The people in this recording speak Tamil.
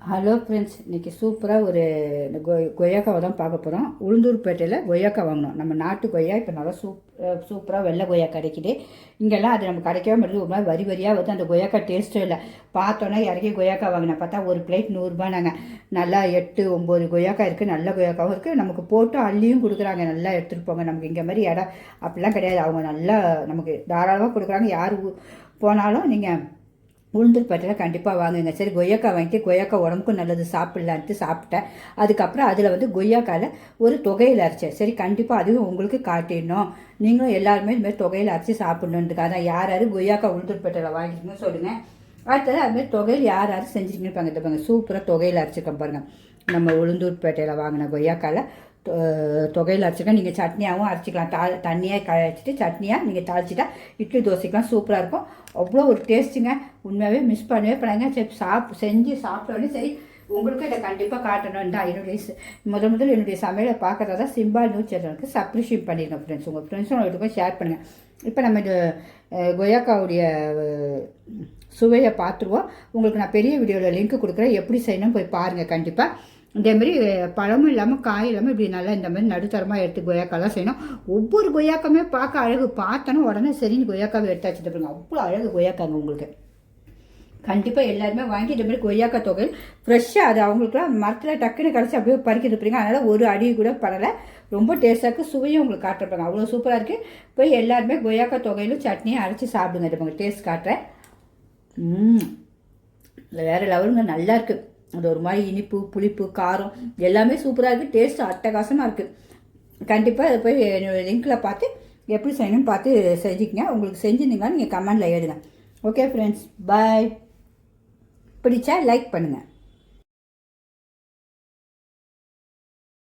ஹலோ ஃப்ரெண்ட்ஸ், இன்றைக்கி சூப்பராக ஒரு கொய்யாக்காவை தான் பார்க்க போகிறோம். உளுந்தூர்பேட்டையில் கொய்யாக்கா வாங்கினோம். நம்ம நாட்டு கொய்யா இப்போ நல்லா சூப்பராக வெள்ளை கொய்யா கிடைக்கிது. இங்கெல்லாம் அது நம்ம கிடைக்கவே மாட்டேது. ஒரு மாதிரி வரி வரியாக வந்து அந்த கொய்யாக்கா டேஸ்ட்டும் இல்லை. பார்த்தோன்னா இறக்கி கொய்யாக்கா வாங்கினேன். பார்த்தா ஒரு பிளேட் 100 நாங்கள் நல்லா 8-9 கொய்யாக்கா இருக்குது. நல்ல கொய்யாக்காவும் இருக்குது. நமக்கு போட்டு அள்ளியும் கொடுக்குறாங்க. நல்லா எடுத்துகிட்டு போங்க. நமக்கு இங்கே மாதிரி இடம் அப்படிலாம் கிடையாது. அவங்க நல்லா நமக்கு தாராளமாக கொடுக்குறாங்க. யார் போனாலும் நீங்கள் உளுந்தூர்பேட்டையில் கண்டிப்பாக வாங்குங்க. சரி, கொய்யாக்காய் வாங்கிட்டு கொய்யாக்காய் உடம்புக்கும் நல்லது சாப்பிட்லான்ட்டு சாப்பிட்டேன். அதுக்கப்புறம் அதில் வந்து கொய்யாக்காயில் ஒரு தொகையில் அரைச்சேன். சரி, கண்டிப்பாக அதுவும் உங்களுக்கு காட்டிடணும். நீங்களும் எல்லாருமே இதுமாதிரி தொகையில் அரைச்சி சாப்பிட்ணுன்றதுக்காக தான். யார் யார் கொய்யாக்காய் உளுந்தூர்பேட்டையில் வாங்கிக்கணும்னு சொல்லுங்கள். அடுத்தது அதுமாதிரி தொகையில் யார் யார் செஞ்சுருக்கீங்கன்னு பாருங்க. சூப்பராக தொகையில் அரைச்சிருக்கேன் பாருங்கள். நம்ம உளுந்தூர்பேட்டையில் வாங்கின கொய்யாக்காயில் தொகையில் அரைச்சிக்கலாம். நீங்கள் சட்னியாகவும் அரைச்சிக்கலாம். தண்ணியாக கழிச்சிட்டு சட்னியாக நீங்கள் தாளிச்சிட்டா இட்லி தோசைக்கெலாம் சூப்பராக இருக்கும். அவ்வளோ ஒரு டேஸ்ட்டுங்க. உண்மையாகவே மிஸ் பண்ணவே பண்ணாங்க. சரி, செஞ்சு சாப்பிட்டோன்னே சரி உங்களுக்கும் இதை கண்டிப்பாக காட்டணும்டா. முதல் என்னுடைய சமையலை பார்க்குறதா சிம்பா நியூஸ் சேனலுக்கு சப்ஸ்கிரைப் பண்ணிடுங்க ஃப்ரெண்ட்ஸ். உங்கள் ஃப்ரெண்ட்ஸும் ஷேர் பண்ணுங்கள். இப்போ நம்ம இந்த கொய்யாக்காவுடைய சுவையை பார்த்துருவோம். உங்களுக்கு நான் பெரிய வீடியோவில் லிங்க் கொடுக்குறேன். எப்படி செய்யணும் போய் பாருங்கள். கண்டிப்பாக இதேமாரி பழமும் இல்லாமல் காய் இல்லாமல் இப்படி நல்லா இந்த மாதிரி நடுத்தரமாக எடுத்து கொய்யாக்காலாம் செய்யணும். ஒவ்வொரு கொய்யாக்காமே பார்க்க அழகு. பார்த்தோன்னா உடனே சரின்னு கொய்யாக்காவை எடுத்து வச்சுட்டு பாருங்க. அவ்வளோ அழகு கொய்யாக்காங்க உங்களுக்கு. கண்டிப்பாக எல்லாருமே வாங்கி இந்த மாதிரி கொய்யாக்காய் தொகையில் ஃப்ரெஷ்ஷாக அது அவங்களுக்குலாம் மரத்தில் டக்குன்னு கிடச்சி அப்படியே பறிக்கிறது போறீங்க. அதனால் ஒரு அடி கூட படலை. ரொம்ப டேஸ்ட்டாக இருக்குது. சுவையும் உங்களுக்கு காட்டுறப்பாங்க. அவ்வளோ சூப்பராக இருக்குது. போய் எல்லாருமே கொய்யாக்காய் தொகையிலும் சட்னியும் அரைச்சி சாப்பிடுங்க. இது உங்களுக்கு டேஸ்ட் காட்டுறேன். வேறு லெவலுங்க. நல்லா இருக்குது. அது ஒரு மாதிரி இனிப்பு, புளிப்பு, காரம் எல்லாமே சூப்பராக இருக்குது. டேஸ்ட்டு அட்டகாசமாக இருக்குது. கண்டிப்பாக அதை போய் என்னோடய லிங்க்கில் பார்த்து எப்படி செய்யணும்னு பார்த்து செஞ்சுக்கங்க. உங்களுக்கு செஞ்சுருந்தீங்கன்னா நீங்கள் கமெண்டில் எழுதுங்க. ஓகே ஃப்ரெண்ட்ஸ், பாய். பிடிச்சா லைக் பண்ணுங்கள்.